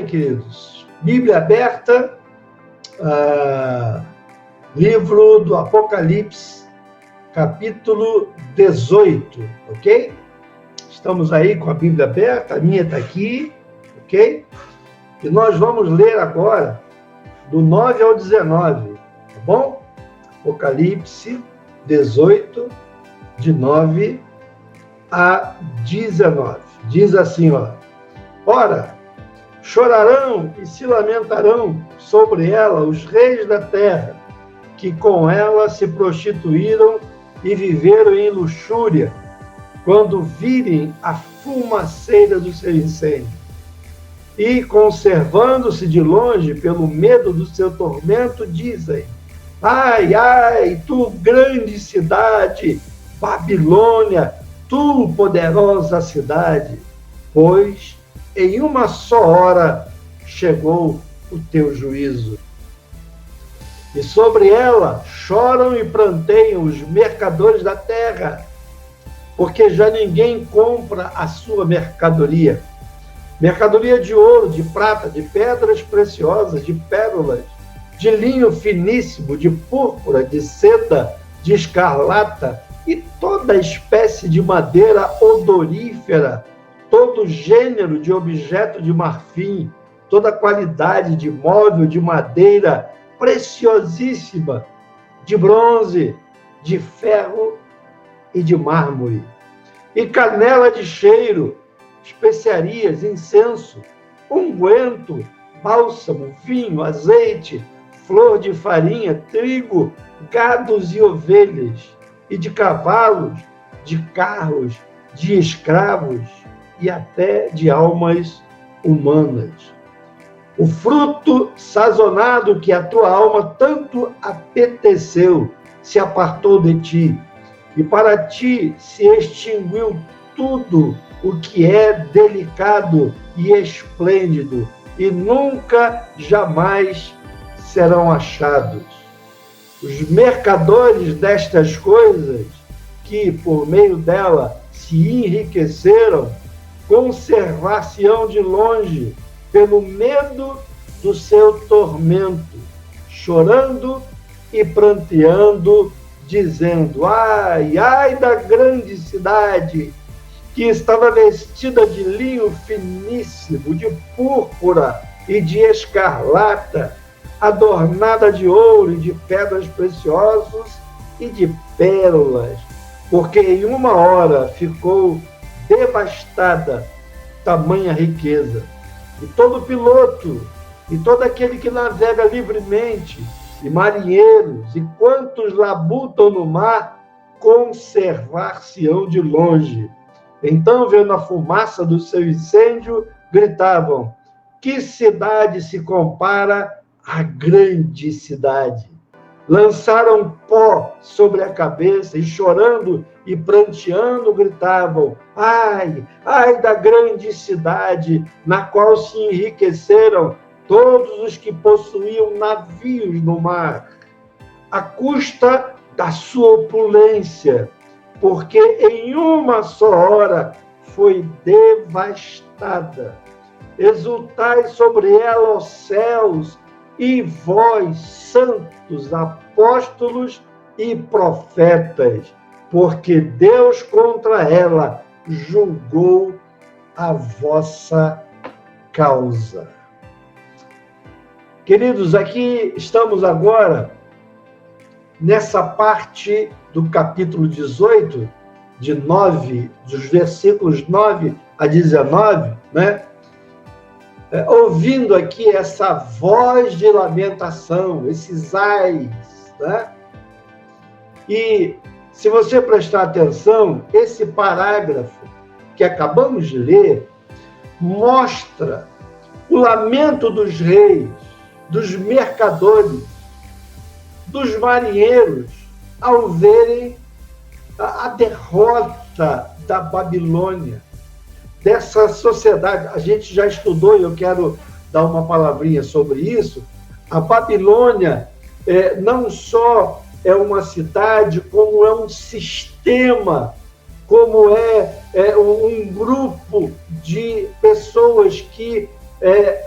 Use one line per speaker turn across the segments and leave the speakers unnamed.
bem, queridos? Bíblia aberta, livro do Apocalipse, capítulo 18, ok? Estamos aí com a Bíblia aberta, a minha está aqui, ok? E nós vamos ler agora do 9 ao 19, tá bom? Apocalipse 18, de 9 a 19. Diz assim, ó: Ora, chorarão e se lamentarão sobre ela os reis da terra, que com ela se prostituíram e viveram em luxúria, quando virem a fumaceira do seu incêndio. E, conservando-se de longe pelo medo do seu tormento, dizem: Ai, ai, tu grande cidade, Babilônia, tu poderosa cidade, pois em uma só hora chegou o teu juízo. E sobre ela choram e pranteiam os mercadores da terra, porque já ninguém compra a sua mercadoria. Mercadoria de ouro, de prata, de pedras preciosas, de pérolas, de linho finíssimo, de púrpura, de seda, de escarlata e toda espécie de madeira odorífera, todo gênero de objeto de marfim, toda qualidade de móvel de madeira preciosíssima, de bronze, de ferro e de mármore, e canela de cheiro, especiarias, incenso, unguento, bálsamo, vinho, azeite, flor de farinha, trigo, gados e ovelhas, e de cavalos, de carros, de escravos e até de almas humanas. O fruto sazonado que a tua alma tanto apeteceu se apartou de ti, e para ti se extinguiu tudo o que é delicado e esplêndido, e nunca, jamais serão achados. Os mercadores destas coisas, que por meio dela se enriqueceram, conservar-se-ão de longe pelo medo do seu tormento, chorando e pranteando, dizendo: Ai, ai da grande cidade, que estava vestida de linho finíssimo, de púrpura e de escarlata, adornada de ouro e de pedras preciosas e de pérolas, porque em uma hora ficou devastada tamanha riqueza. E todo piloto, e todo aquele que navega livremente, e marinheiros, e quantos labutam no mar, conservar-se-ão de longe. Então, vendo a fumaça do seu incêndio, gritavam: Que cidade se compara à grande cidade? Lançaram pó sobre a cabeça e, chorando e pranteando, gritavam: Ai, ai da grande cidade, na qual se enriqueceram todos os que possuíam navios no mar, à custa da sua opulência, porque em uma só hora foi devastada. Exultai sobre ela, os céus, e vós, santos, apóstolos e profetas, porque Deus contra ela julgou a vossa causa. Queridos, aqui estamos agora nessa parte do capítulo 18, dos versículos 9 a 19, né? Ouvindo aqui essa voz de lamentação, esses ais, né? E se você prestar atenção, esse parágrafo que acabamos de ler mostra o lamento dos reis, dos mercadores, dos marinheiros, ao verem a derrota da Babilônia, dessa sociedade. A gente já estudou, e eu quero dar uma palavrinha sobre isso. A Babilônia não só é uma cidade, como é um sistema, como é um grupo de pessoas que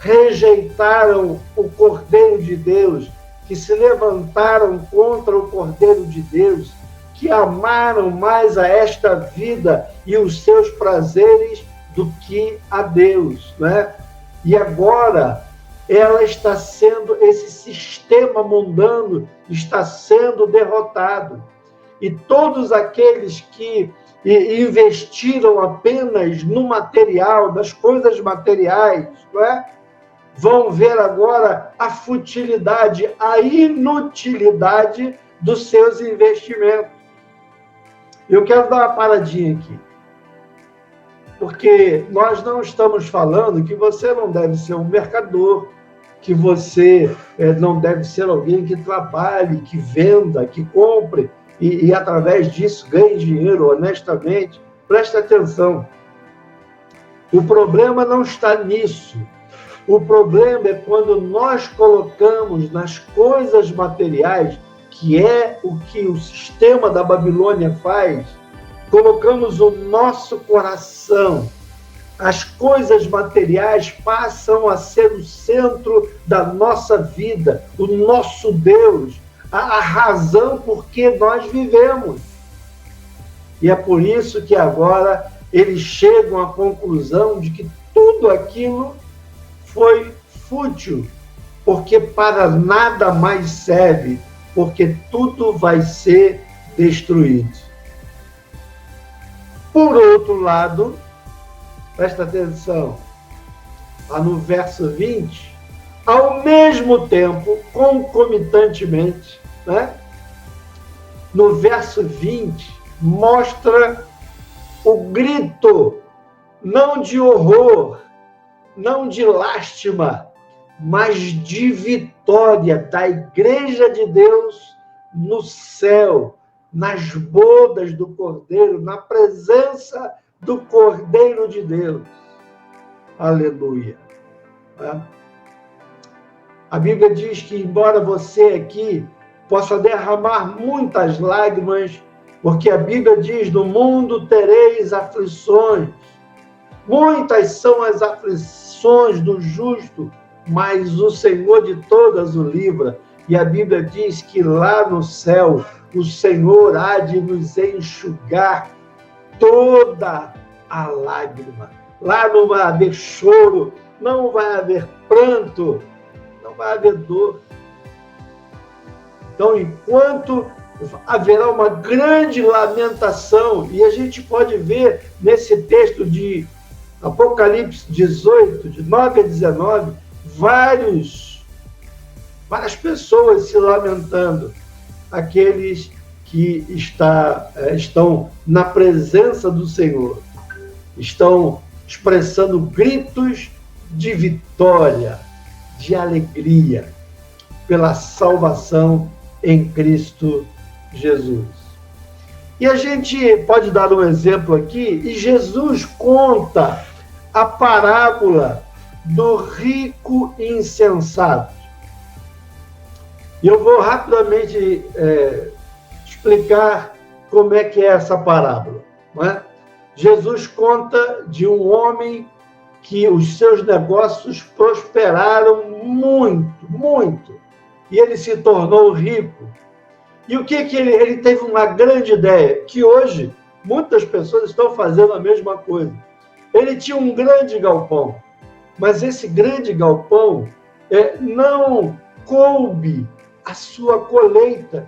rejeitaram o Cordeiro de Deus, que se levantaram contra o Cordeiro de Deus, que amaram mais a esta vida e os seus prazeres do que a Deus, né? E agora ela está sendo, esse sistema mundano está sendo derrotado. E todos aqueles que investiram apenas no material, das coisas materiais, não é? Vão ver agora a futilidade, a inutilidade dos seus investimentos. Eu quero dar uma paradinha aqui, porque nós não estamos falando que você não deve ser um mercador, que você não deve ser alguém que trabalhe, que venda, que compre, e através disso ganhe dinheiro honestamente. Preste atenção. O problema não está nisso. O problema é quando nós colocamos nas coisas materiais, que é o que o sistema da Babilônia faz, colocamos o nosso coração. As coisas materiais passam a ser o centro da nossa vida, o nosso Deus, a razão por que nós vivemos. E é por isso que agora eles chegam à conclusão de que tudo aquilo foi fútil, porque para nada mais serve, porque tudo vai ser destruído. Por outro lado, presta atenção, lá no verso 20, ao mesmo tempo, concomitantemente, né? No verso 20, mostra o grito, não de horror, não de lástima, mas de vitória da Igreja de Deus no céu, nas bodas do Cordeiro, na presença do Cordeiro de Deus. Aleluia. A Bíblia diz que, embora você aqui possa derramar muitas lágrimas, porque a Bíblia diz, no mundo tereis aflições. Muitas são as aflições do justo, mas o Senhor de todas o livra. E a Bíblia diz que lá no céu, o Senhor há de nos enxugar toda a lágrima. Lá não vai haver choro, não vai haver pranto, não vai haver dor. Então, enquanto haverá uma grande lamentação, e a gente pode ver nesse texto de Apocalipse 18, de 9 a 19, várias pessoas se lamentando, aqueles que estão na presença do Senhor, estão expressando gritos de vitória, de alegria, pela salvação em Cristo Jesus. E a gente pode dar um exemplo aqui, e Jesus conta a parábola do rico insensato. E eu vou rapidamente explicar como é que é essa parábola, não é? Jesus conta de um homem que os seus negócios prosperaram muito, muito, e ele se tornou rico. E o que ele teve uma grande ideia, que hoje muitas pessoas estão fazendo a mesma coisa. Ele tinha um grande galpão, mas esse grande galpão não coube a sua colheita,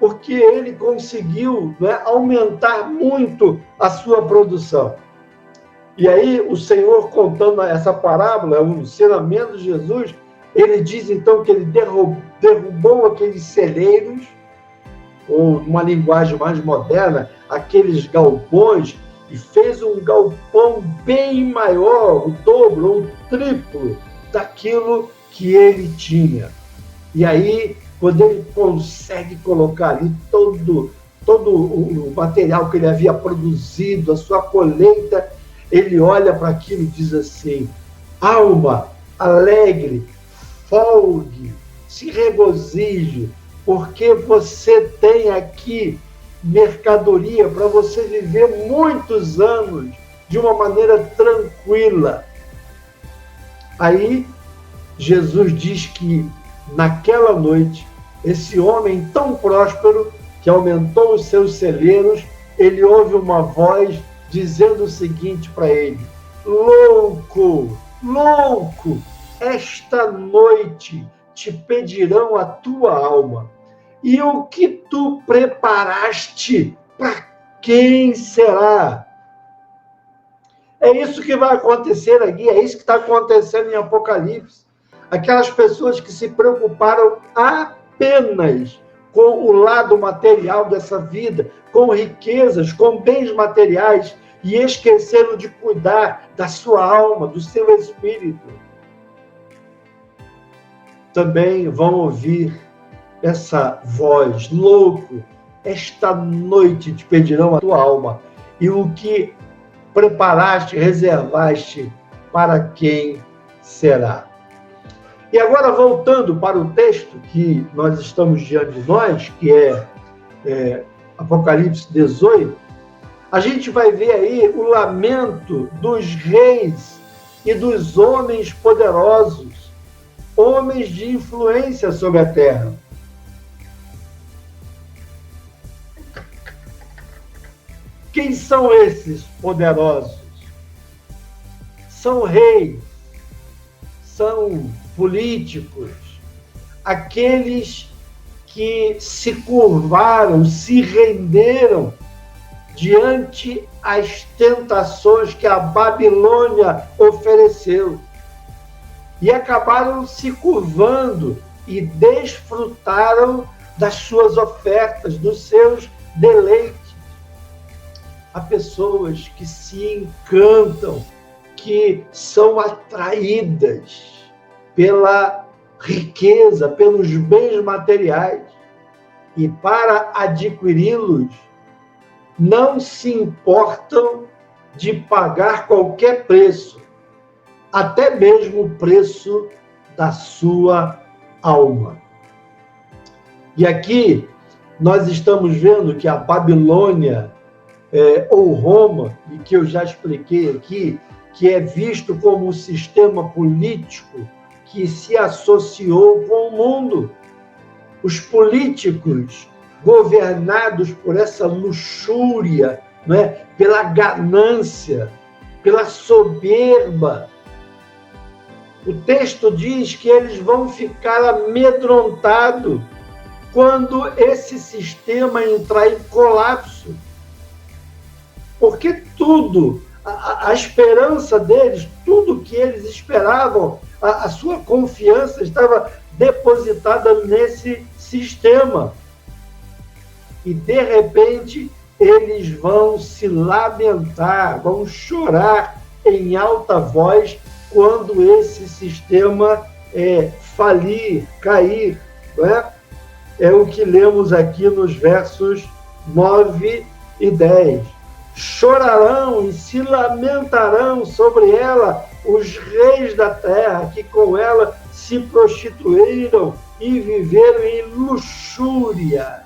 porque ele conseguiu, né, aumentar muito a sua produção. E aí o Senhor, contando essa parábola, o ensinamento de Jesus, ele diz então que ele derrubou aqueles celeiros, ou numa linguagem mais moderna, aqueles galpões, e fez um galpão bem maior, o dobro ou o triplo daquilo que ele tinha. E aí, quando ele consegue colocar ali todo o material que ele havia produzido, a sua colheita, ele olha para aquilo e diz assim: alma, alegre, folgue, se regozije, porque você tem aqui mercadoria para você viver muitos anos de uma maneira tranquila. Aí Jesus diz que naquela noite, esse homem tão próspero, que aumentou os seus celeiros, ele ouve uma voz dizendo o seguinte para ele: louco, louco, esta noite te pedirão a tua alma. E o que tu preparaste, para quem será? É isso que vai acontecer aqui, é isso que está acontecendo em Apocalipse. Aquelas pessoas que se preocuparam apenas com o lado material dessa vida, com riquezas, com bens materiais, e esqueceram de cuidar da sua alma, do seu espírito. Também vão ouvir essa voz: louco, esta noite te pedirão a tua alma, e o que preparaste, reservaste, para quem será? E agora, voltando para o texto que nós estamos diante de nós, que é Apocalipse 18, a gente vai ver aí o lamento dos reis e dos homens poderosos, homens de influência sobre a terra. Quem são esses poderosos? São reis, são políticos, aqueles que se curvaram, se renderam diante as tentações que a Babilônia ofereceu e acabaram se curvando e desfrutaram das suas ofertas, dos seus deleites. Há pessoas que se encantam, que são atraídas pela riqueza, pelos bens materiais, e para adquiri-los não se importam de pagar qualquer preço, até mesmo o preço da sua alma. E aqui nós estamos vendo que a Babilônia, ou Roma, e que eu já expliquei aqui, que é visto como um sistema político que se associou com o mundo. Os políticos governados por essa luxúria, né, pela ganância, pela soberba. O texto diz que eles vão ficar amedrontados quando esse sistema entrar em colapso. Porque tudo, a esperança deles, tudo que eles esperavam, a sua confiança estava depositada nesse sistema. E, de repente, eles vão se lamentar, vão chorar em alta voz quando esse sistema falir, cair. Não é? É o que lemos aqui nos versos 9 e 10. Chorarão e se lamentarão sobre ela os reis da terra, que com ela se prostituíram e viveram em luxúria.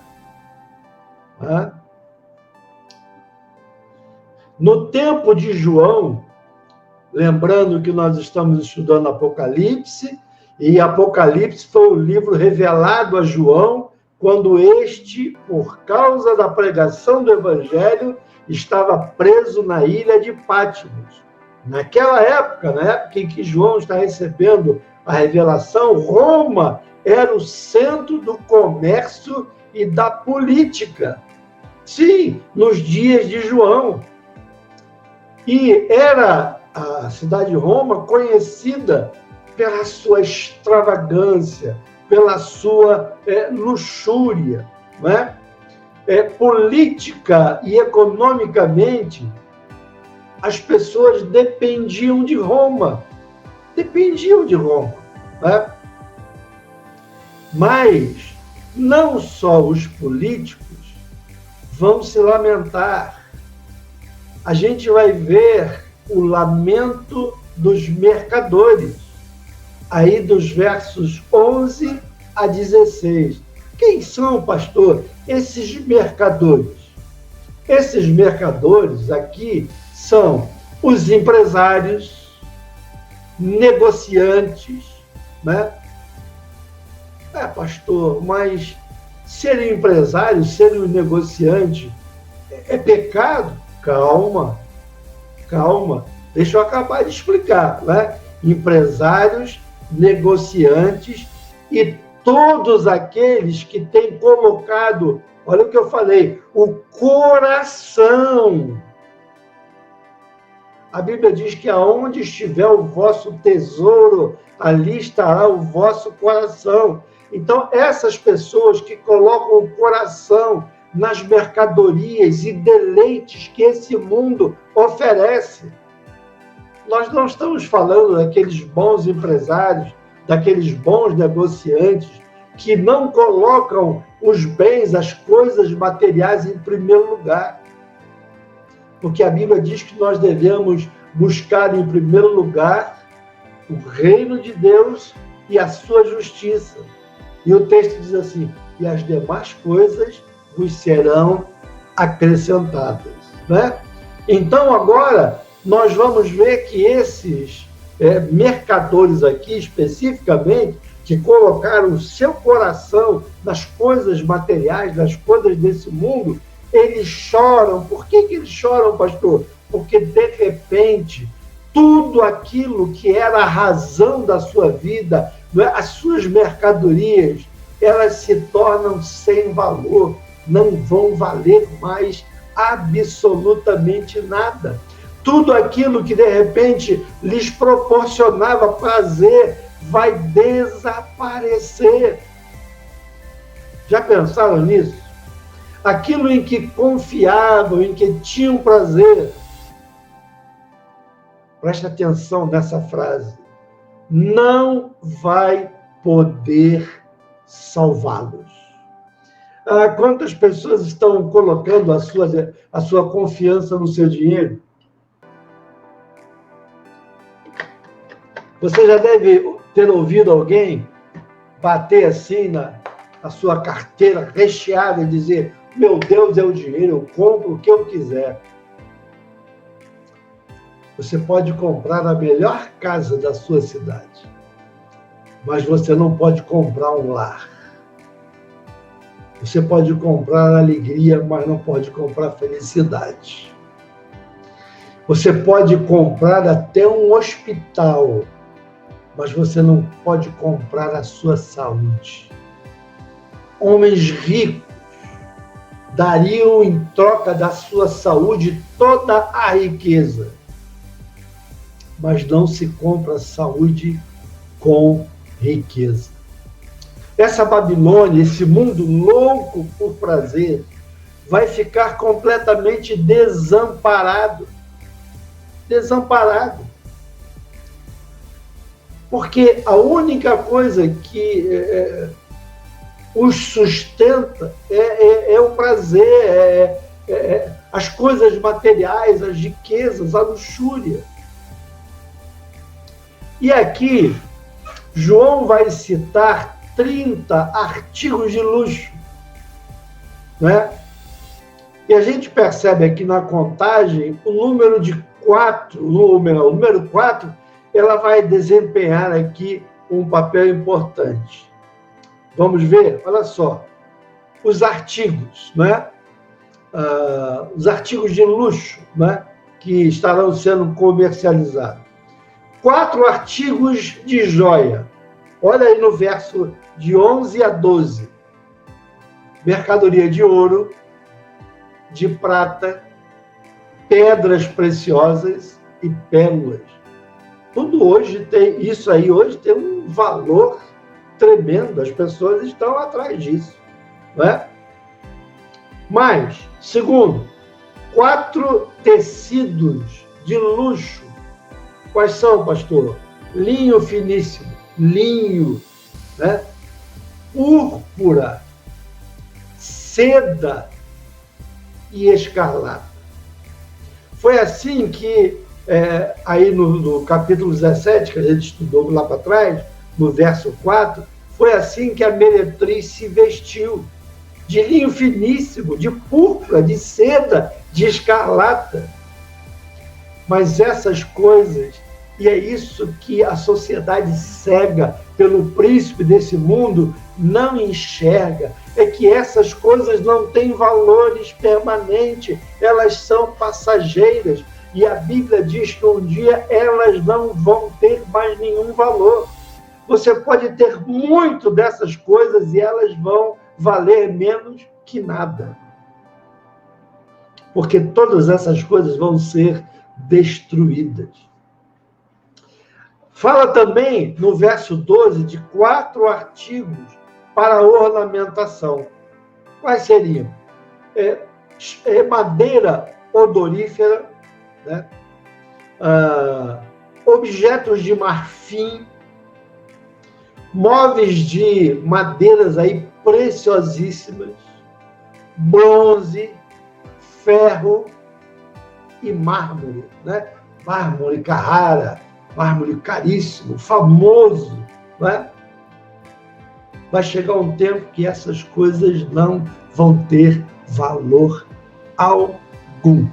No tempo de João, lembrando que nós estamos estudando Apocalipse, e Apocalipse foi o livro revelado a João, quando este, por causa da pregação do Evangelho, estava preso na ilha de Patmos. Naquela época, na época em que João está recebendo a revelação, Roma era o centro do comércio e da política. Sim, nos dias de João. E era a cidade de Roma conhecida pela sua extravagância, pela sua luxúria, não é? Política e economicamente, as pessoas dependiam de Roma. Né? Mas não só os políticos vão se lamentar. A gente vai ver o lamento dos mercadores, aí dos versos 11 a 16. Quem são, pastor, esses mercadores? Esses mercadores aqui são os empresários, negociantes, né? Pastor, mas ser empresário, ser um negociante é pecado? Calma, calma. Deixa eu acabar de explicar, né? Empresários, negociantes e todos aqueles que têm colocado, olha o que eu falei, o coração. A Bíblia diz que aonde estiver o vosso tesouro, ali estará o vosso coração. Então, essas pessoas que colocam o coração nas mercadorias e deleites que esse mundo oferece. Nós não estamos falando daqueles bons empresários, daqueles bons negociantes que não colocam os bens, as coisas materiais em primeiro lugar. Porque a Bíblia diz que nós devemos buscar em primeiro lugar o reino de Deus e a sua justiça. E o texto diz assim, e as demais coisas vos serão acrescentadas, né? Então, agora, nós vamos ver que esses mercadores aqui, especificamente, que colocaram o seu coração nas coisas materiais, nas coisas desse mundo, eles choram. Por que eles choram, pastor? Porque, de repente, tudo aquilo que era a razão da sua vida, as suas mercadorias, elas se tornam sem valor, não vão valer mais absolutamente nada. Tudo aquilo que, de repente, lhes proporcionava prazer vai desaparecer. Já pensaram nisso? Aquilo em que confiavam, em que tinham prazer. Preste atenção nessa frase. Não vai poder salvá-los. Quantas pessoas estão colocando a sua confiança no seu dinheiro? Você já deve ter ouvido alguém bater assim na sua carteira recheada e dizer, meu Deus, é o dinheiro, eu compro o que eu quiser. Você pode comprar a melhor casa da sua cidade, mas você não pode comprar um lar. Você pode comprar alegria, mas não pode comprar felicidade. Você pode comprar até um hospital, mas você não pode comprar a sua saúde. Homens ricos dariam em troca da sua saúde toda a riqueza, mas não se compra saúde com riqueza. Essa Babilônia, esse mundo louco por prazer, vai ficar completamente desamparado. Desamparado. Porque a única coisa que os sustenta é o prazer, as coisas materiais, as riquezas, a luxúria. E aqui, João vai citar 30 artigos de luxo, né? E a gente percebe aqui na contagem o número de 4, o número 4, ela vai desempenhar aqui um papel importante. Vamos ver? Olha só, os artigos, né? Os artigos de luxo, né? Que estarão sendo comercializados. 4 artigos de joia. Olha aí no verso de 11 a 12. Mercadoria de ouro, de prata, pedras preciosas e pérolas. Tudo hoje tem, isso aí hoje tem um valor tremendo, as pessoas estão atrás disso, né? Mas, segundo, 4 tecidos de luxo. Quais são, pastor? Linho finíssimo, linho, né? Púrpura, seda e escarlata. Foi assim que, aí no capítulo 17, que a gente estudou lá para trás, no verso 4, foi assim que a meretriz se vestiu, de linho finíssimo, de púrpura, de seda, de escarlata. Mas essas coisas E é isso que a sociedade cega pelo príncipe desse mundo não enxerga. É que essas coisas não têm valores permanentes, elas são passageiras. E a Bíblia diz que um dia elas não vão ter mais nenhum valor. Você pode ter muito dessas coisas e elas vão valer menos que nada. Porque todas essas coisas vão ser destruídas. Fala também, no verso 12, de 4 artigos para ornamentação. Quais seriam? Madeira odorífera, né? Objetos de marfim, móveis de madeiras aí preciosíssimas, bronze, ferro e mármore, né? Mármore Carrara, mármore caríssimo, famoso, né? Vai chegar um tempo que essas coisas não vão ter valor algum.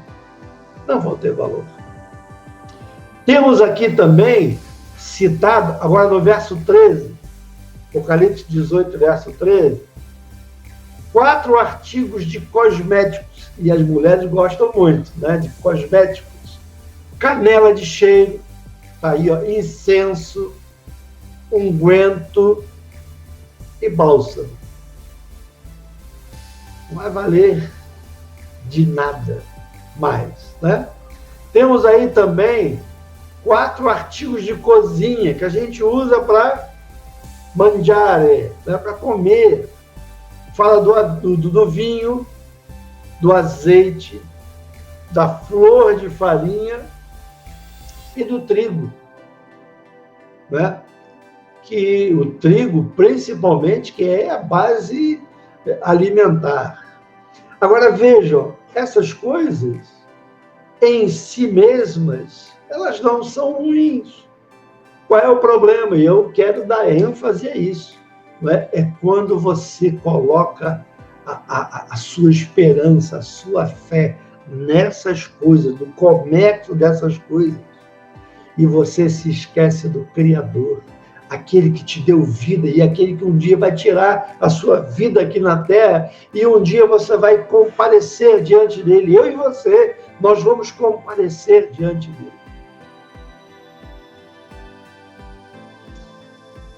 Não vão ter valor. Temos aqui também citado, agora no verso 13, Apocalipse 18, verso 13, 4 artigos de cosméticos, e as mulheres gostam muito, né, de cosméticos. Canela de cheiro, tá aí, ó, incenso, unguento e bálsamo. Não vai valer de nada mais, né? Temos aí também 4 artigos de cozinha que a gente usa para mangiare, né, para comer. Fala do vinho, do azeite, da flor de farinha e do trigo, né? Que o trigo, principalmente, que é a base alimentar. Agora vejam, essas coisas em si mesmas, elas não são ruins. Qual é o problema? E eu quero dar ênfase a isso. Não é? É quando você coloca a sua esperança, a sua fé nessas coisas, no comércio dessas coisas, e você se esquece do Criador, aquele que te deu vida e aquele que um dia vai tirar a sua vida aqui na terra e um dia você vai comparecer diante dele. Eu e você, nós vamos comparecer diante dele.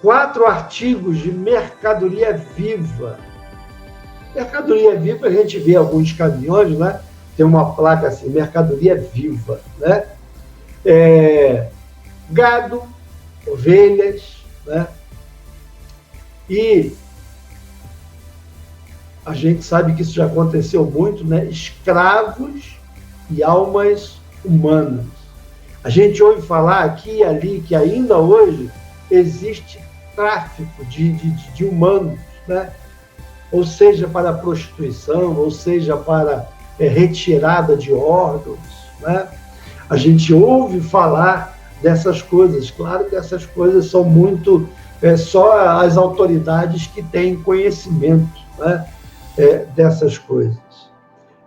4 artigos de mercadoria viva. Mercadoria viva, a gente vê alguns caminhões, né? Tem uma placa assim, mercadoria viva, né? Gado, ovelhas, né? E a gente sabe que isso já aconteceu muito, né? Escravos e almas humanas. A gente ouve falar aqui e ali que ainda hoje existe tráfico de humanos, né? Ou seja, para prostituição, ou seja, para retirada de órgãos, né? A gente ouve falar dessas coisas. Claro que essas coisas são muito... só as autoridades que têm conhecimento, né, dessas coisas.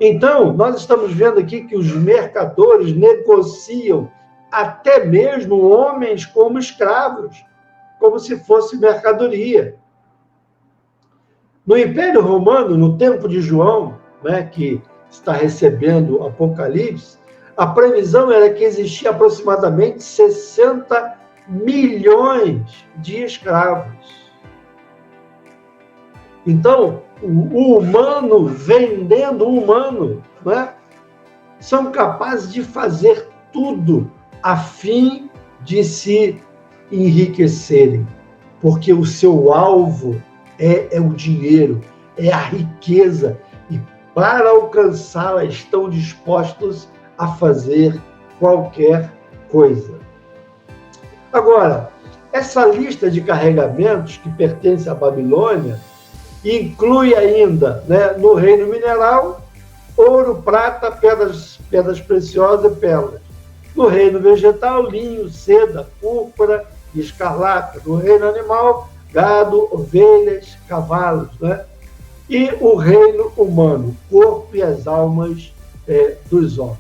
Então, nós estamos vendo aqui que os mercadores negociam até mesmo homens como escravos, como se fosse mercadoria. No Império Romano, no tempo de João, né, que está recebendo o Apocalipse, a previsão era que existia aproximadamente 60 milhões de escravos. Então, o humano vendendo o humano, né, são capazes de fazer tudo a fim de se enriquecerem, porque o seu alvo é o dinheiro, é a riqueza, e para alcançá-la estão dispostos a fazer qualquer coisa. Agora, essa lista de carregamentos que pertence à Babilônia inclui ainda, né, no reino mineral, ouro, prata, pedras preciosas e pérolas. No reino vegetal, linho, seda, púrpura e escarlata. No reino animal, gado, ovelhas, cavalos, né? E o reino humano, corpo e as almas dos homens.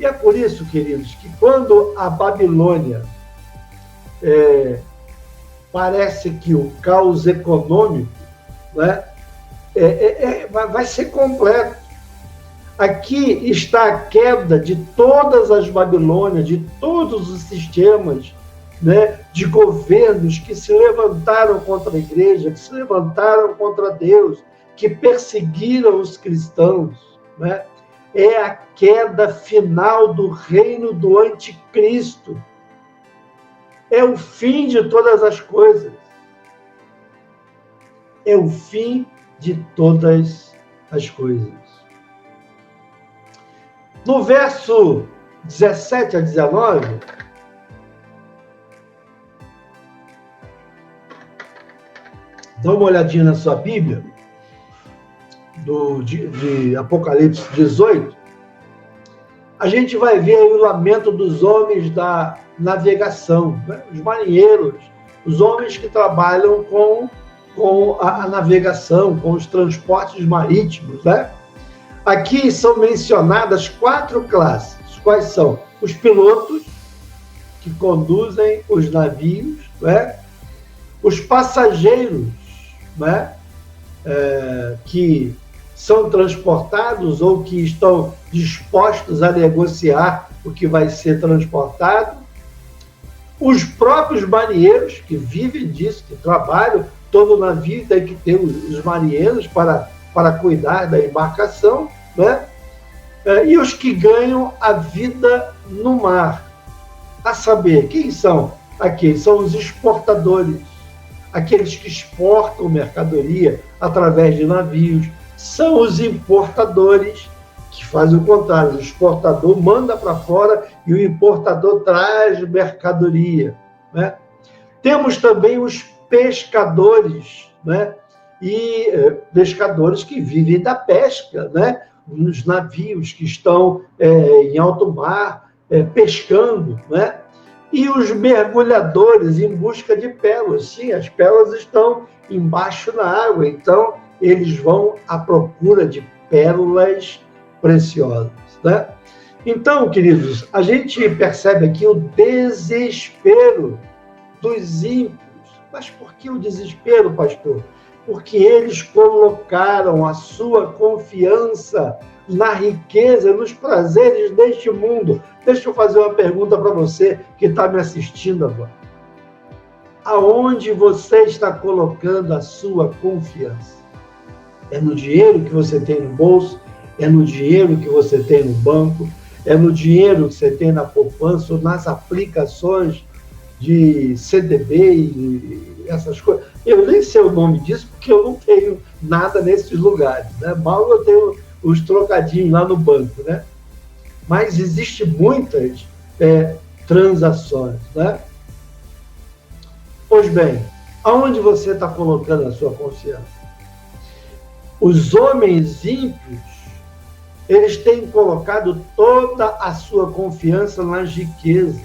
E é por isso, queridos, que quando a Babilônia parece que o caos econômico, né, vai ser completo. Aqui está a queda de todas as Babilônias, de todos os sistemas, né, de governos que se levantaram contra a igreja, que se levantaram contra Deus, que perseguiram os cristãos, né? É a queda final do reino do anticristo. É o fim de todas as coisas. É o fim de todas as coisas. No verso 17 a 19, dá uma olhadinha na sua Bíblia, de Apocalipse 18, a gente vai ver aí o lamento dos homens da navegação, né? Os marinheiros, os homens que trabalham com a navegação, com os transportes marítimos, né? Aqui são mencionadas 4 classes. Quais são? Os pilotos, que conduzem os navios, né? Os passageiros, né? Que são transportados ou que estão dispostos a negociar o que vai ser transportado. Os próprios marinheiros, que vivem disso, que trabalham, todo navio tem que ter os marinheiros para cuidar da embarcação, né? E os que ganham a vida no mar. A saber, quem são? Aqueles são os exportadores, aqueles que exportam mercadoria através de navios. São os importadores, que fazem o contrário. O exportador manda para fora e o importador traz mercadoria, né? Temos também os pescadores, né? E pescadores que vivem da pesca, né? Nos navios que estão em alto mar, pescando, né? E os mergulhadores em busca de pérolas. Sim, as pérolas estão embaixo da água, então eles vão à procura de pérolas preciosas, né? Então, queridos, a gente percebe aqui o desespero dos ímpios. Mas por que o desespero, pastor? Porque eles colocaram a sua confiança na riqueza, nos prazeres deste mundo. Deixa eu fazer uma pergunta para você que está me assistindo agora. Aonde você está colocando a sua confiança? É no dinheiro que você tem no bolso? É no dinheiro que você tem no banco? É no dinheiro que você tem na poupança ou nas aplicações de CDB e essas coisas? Eu nem sei o nome disso porque eu não tenho nada nesses lugares, né? Mal eu tenho os trocadinhos lá no banco, né? Mas existem muitas transações, né? Pois bem, aonde você está colocando a sua confiança? Os homens ímpios, eles têm colocado toda a sua confiança nas riquezas.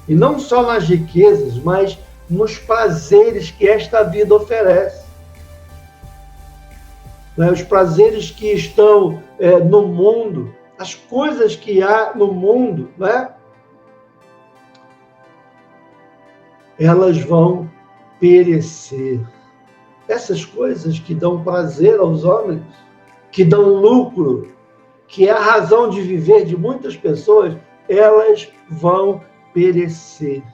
E não só nas riquezas, mas nos prazeres que esta vida oferece. Os prazeres que estão no mundo, as coisas que há no mundo, né? Elas vão perecer. Essas coisas que dão prazer aos homens, que dão lucro, que é a razão de viver de muitas pessoas, elas vão perecer.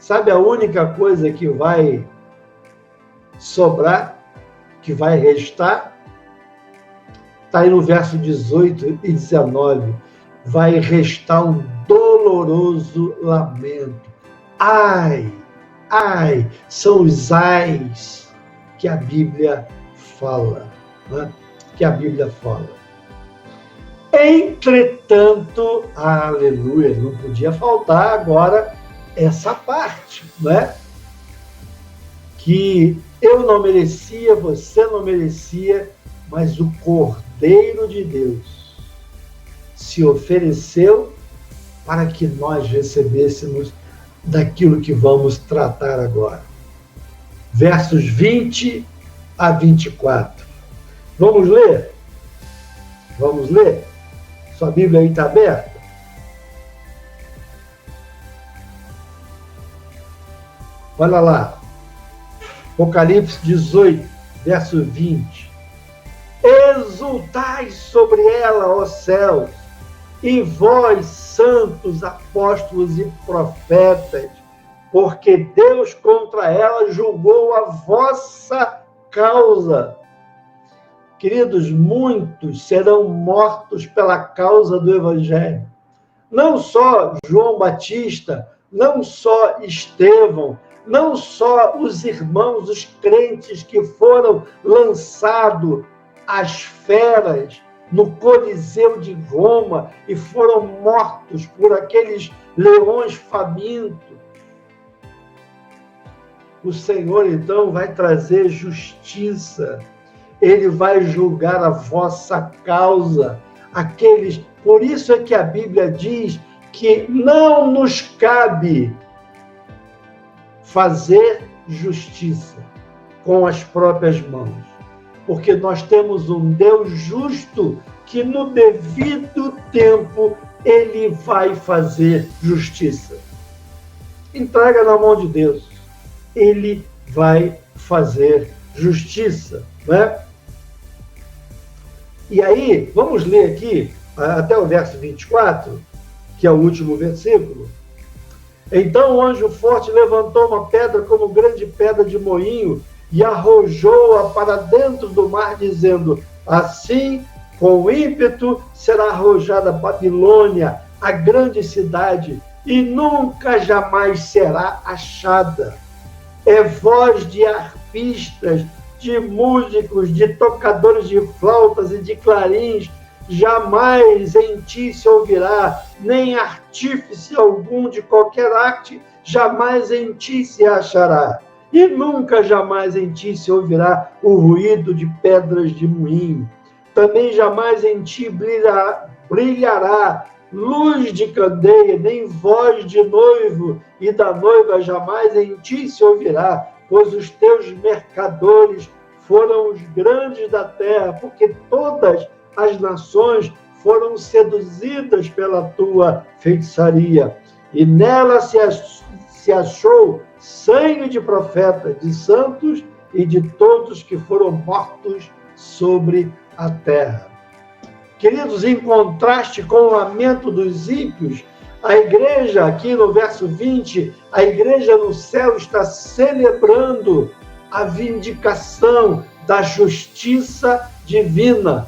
Sabe a única coisa que vai sobrar, que vai restar? Está aí no verso 18 e 19. Vai restar um doloroso lamento. Ai, ai, são os ais que a Bíblia fala, né? Que a Bíblia fala. Entretanto, aleluia, não podia faltar agora essa parte, né? Que eu não merecia, você não merecia, mas o Cordeiro de Deus se ofereceu para que nós recebêssemos daquilo que vamos tratar agora. Versos 20 a 24. Vamos ler? Vamos ler? Sua Bíblia aí está aberta? Olha lá. Apocalipse 18, verso 20. Exultai sobre ela, ó céus, e vós, santos, apóstolos e profetas, porque Deus contra ela julgou a vossa causa. Queridos, muitos serão mortos pela causa do Evangelho. Não só João Batista, não só Estevão, não só os irmãos, os crentes que foram lançados às feras no Coliseu de Roma e foram mortos por aqueles leões famintos. O Senhor, então, vai trazer justiça. Ele vai julgar a vossa causa. Por isso é que a Bíblia diz que não nos cabe fazer justiça com as próprias mãos, porque nós temos um Deus justo que no devido tempo ele vai fazer justiça. Entrega na mão de Deus, ele vai fazer justiça, né? E aí, vamos ler aqui até o verso 24, que é o último versículo. Então o anjo forte levantou uma pedra como grande pedra de moinho e arrojou-a para dentro do mar, dizendo: assim, com ímpeto, será arrojada Babilônia, a grande cidade, e nunca jamais será achada. É voz de arpistas, de músicos, de tocadores de flautas e de clarins, jamais em ti se ouvirá, nem artífice algum de qualquer arte, jamais em ti se achará. E nunca jamais em ti se ouvirá o ruído de pedras de moinho. Também jamais em ti brilhará luz de candeia, nem voz de noivo e da noiva jamais em ti se ouvirá, pois os teus mercadores foram os grandes da terra, porque todas as nações foram seduzidas pela tua feitiçaria. E nela se achou sangue de profetas, de santos e de todos que foram mortos sobre a terra. Queridos, em contraste com o lamento dos ímpios, a igreja, aqui no verso 20, a igreja no céu está celebrando a vindicação da justiça divina.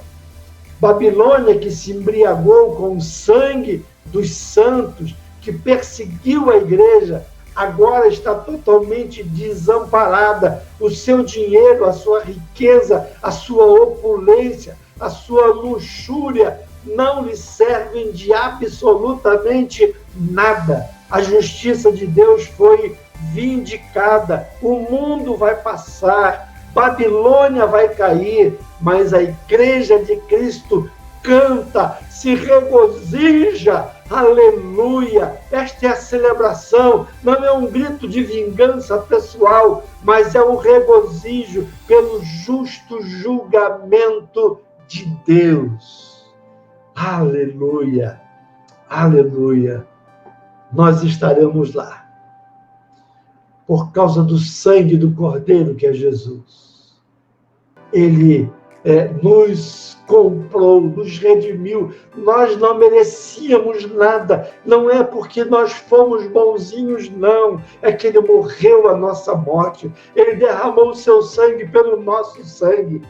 Babilônia, que se embriagou com o sangue dos santos, que perseguiu a igreja, agora está totalmente desamparada. O seu dinheiro, a sua riqueza, a sua opulência, a sua luxúria não lhe servem de absolutamente nada. A justiça de Deus foi vindicada. O mundo vai passar, Babilônia vai cair, mas a igreja de Cristo canta, se regozija, aleluia. Esta é a celebração, não é um grito de vingança pessoal, mas é um regozijo pelo justo julgamento de Deus. Aleluia, aleluia. Nós estaremos lá, por causa do sangue do Cordeiro que é Jesus. Ele nos comprou, nos redimiu. Nós não merecíamos nada. Não é porque nós fomos bonzinhos, não. É que ele morreu a nossa morte. Ele derramou o seu sangue pelo nosso sangue.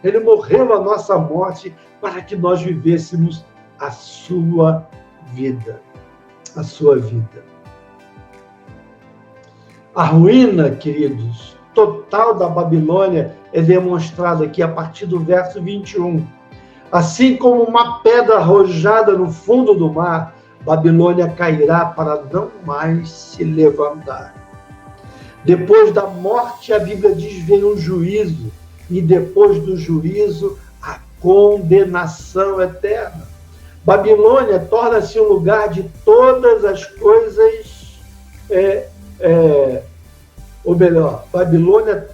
Ele morreu a nossa morte para que nós vivêssemos a sua vida. A sua vida. A ruína, queridos, total da Babilônia é demonstrada aqui a partir do verso 21. Assim como uma pedra arrojada no fundo do mar, Babilônia cairá para não mais se levantar. Depois da morte, a Bíblia diz, vem o juízo, e depois do juízo, a condenação eterna. Babilônia torna-se um lugar de todas as coisas, ou melhor, Babilônia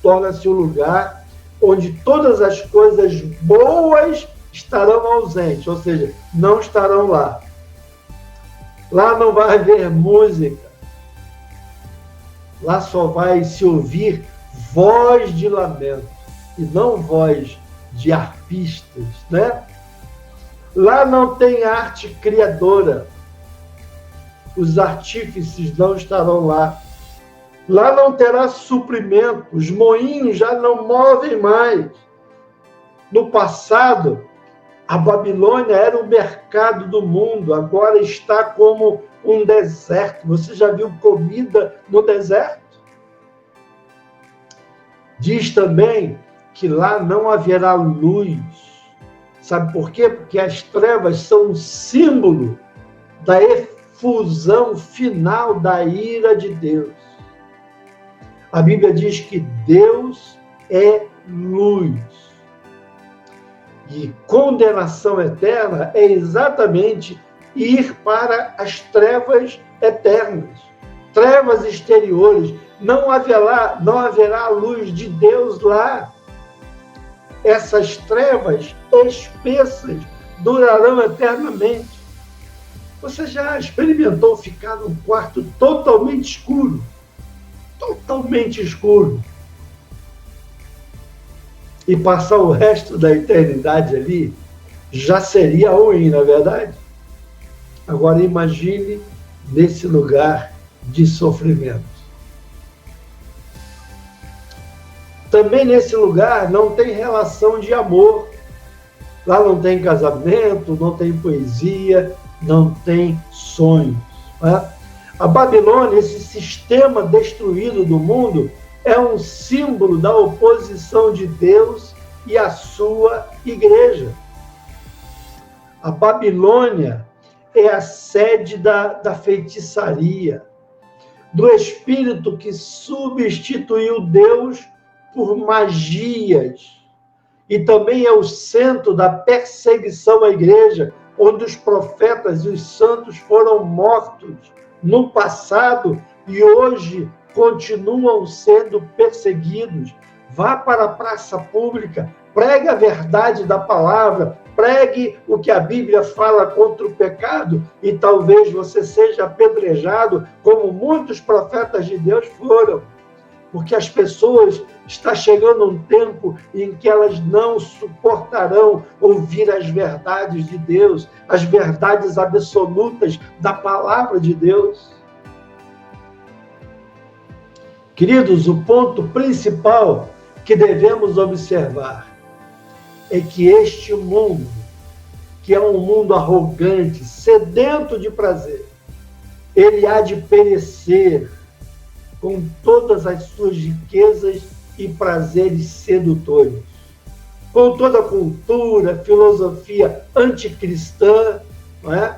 torna-se um lugar onde todas as coisas boas estarão ausentes, ou seja, não estarão lá. Lá não vai haver música. Lá só vai se ouvir voz de lamento e não voz de arpistas, né? Lá não tem arte criadora. Os artífices não estarão lá. Lá não terá suprimento. Os moinhos já não movem mais. No passado, a Babilônia era o mercado do mundo. Agora está como um deserto. Você já viu comida no deserto? Diz também que lá não haverá luz. Sabe por quê? Porque as trevas são um símbolo da efusão final da ira de Deus. A Bíblia diz que Deus é luz. E condenação eterna é exatamente ir para as trevas eternas, trevas exteriores. Não haverá a luz de Deus lá. Essas trevas espessas durarão eternamente. Você já experimentou ficar num quarto totalmente escuro? Totalmente escuro. E passar o resto da eternidade ali? Já seria ruim, não é verdade? Agora imagine nesse lugar de sofrimento. Também nesse lugar não tem relação de amor. Lá não tem casamento, não tem poesia, não tem sonhos. Né? A Babilônia, esse sistema destruído do mundo, é um símbolo da oposição de Deus e a sua igreja. A Babilônia é a sede da feitiçaria, do espírito que substituiu Deus por magias. E também é o centro da perseguição à igreja, onde os profetas e os santos foram mortos no passado e hoje continuam sendo perseguidos. Vá para a praça pública, pregue a verdade da palavra, pregue o que a Bíblia fala contra o pecado e talvez você seja apedrejado, como muitos profetas de Deus foram. Porque as pessoas, está chegando um tempo em que elas não suportarão ouvir as verdades de Deus, as verdades absolutas da palavra de Deus. Queridos, o ponto principal que devemos observar é que este mundo, que é um mundo arrogante, sedento de prazer, ele há de perecer com todas as suas riquezas e prazeres sedutores, com toda a cultura, filosofia anticristã, não é?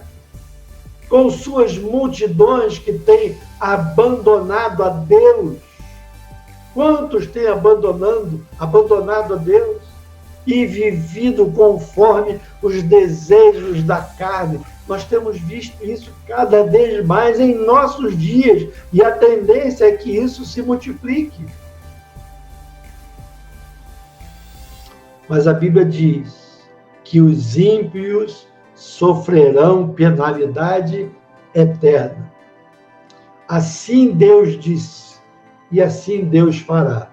Com suas multidões que têm abandonado a Deus. Quantos têm abandonado a Deus e vivido conforme os desejos da carne? Nós temos visto isso cada vez mais em nossos dias e a tendência é que isso se multiplique. Mas a Bíblia diz que os ímpios sofrerão penalidade eterna. Assim Deus disse e assim Deus fará.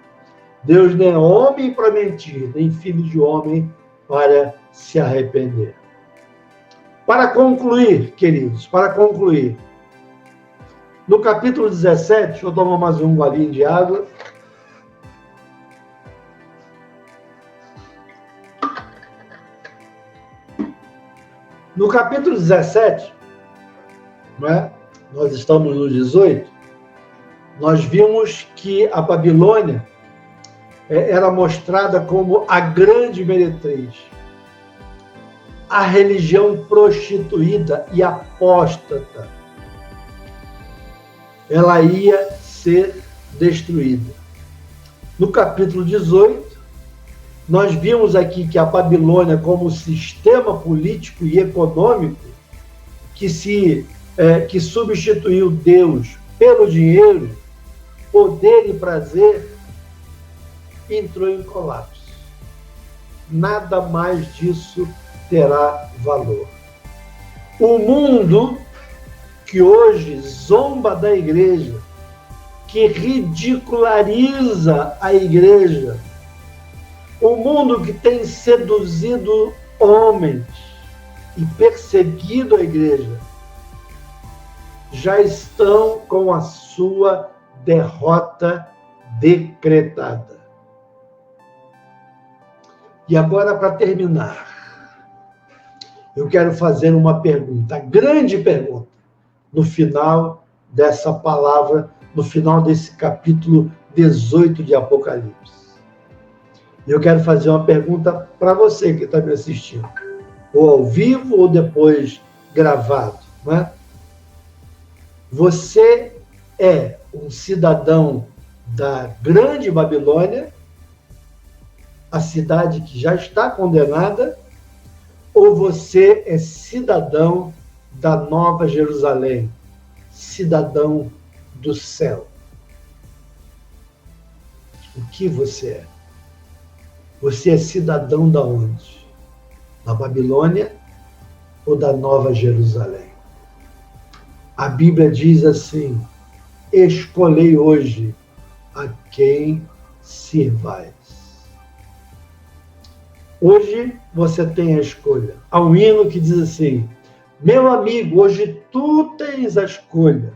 Deus não é homem para mentir, nem filho de homem para se arrepender. Para concluir, queridos, no capítulo 17, deixa eu tomar mais um golinho de água. No capítulo 17, não é? Nós estamos no 18, nós vimos que a Babilônia era mostrada como a grande meretriz, a religião prostituída e apóstata. Ela ia ser destruída. No capítulo 18, nós vimos aqui que a Babilônia, como sistema político e econômico, que substituiu Deus pelo dinheiro, poder e prazer, entrou em colapso. Nada mais disso terá valor. O mundo que hoje zomba da igreja, que ridiculariza a igreja, o mundo que tem seduzido homens e perseguido a igreja, já estão com a sua derrota decretada. E agora, para terminar, eu quero fazer uma pergunta, a grande pergunta, no final dessa palavra, no final desse capítulo 18 de Apocalipse. Eu quero fazer uma pergunta para você que está me assistindo, ou ao vivo ou depois gravado, né? Você é um cidadão da Grande Babilônia, a cidade que já está condenada, ou você é cidadão da Nova Jerusalém, cidadão do céu? O que você é? Você é cidadão da onde? Da Babilônia ou da Nova Jerusalém? A Bíblia diz assim: escolhei hoje a quem sirvais. Hoje você tem a escolha. Há um hino que diz assim: meu amigo, hoje tu tens a escolha.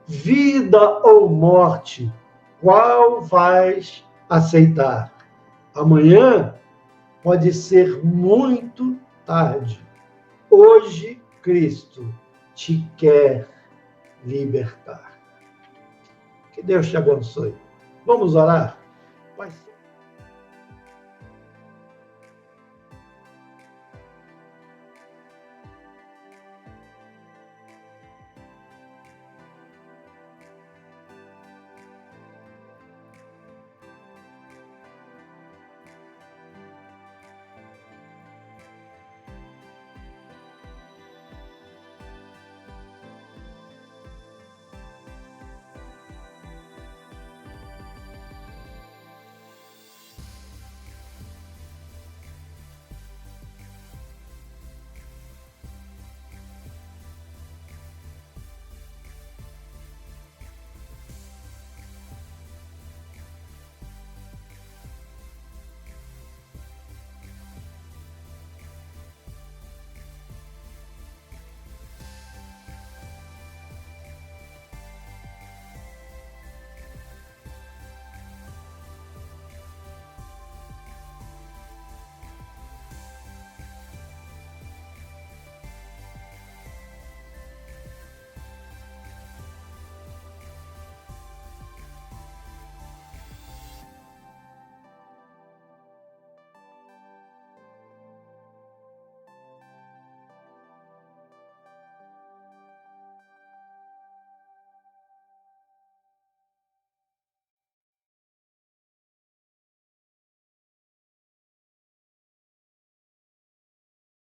Vida ou morte, qual vais aceitar? Amanhã pode ser muito tarde. Hoje, Cristo te quer libertar. Que Deus te abençoe. Vamos orar? Pai...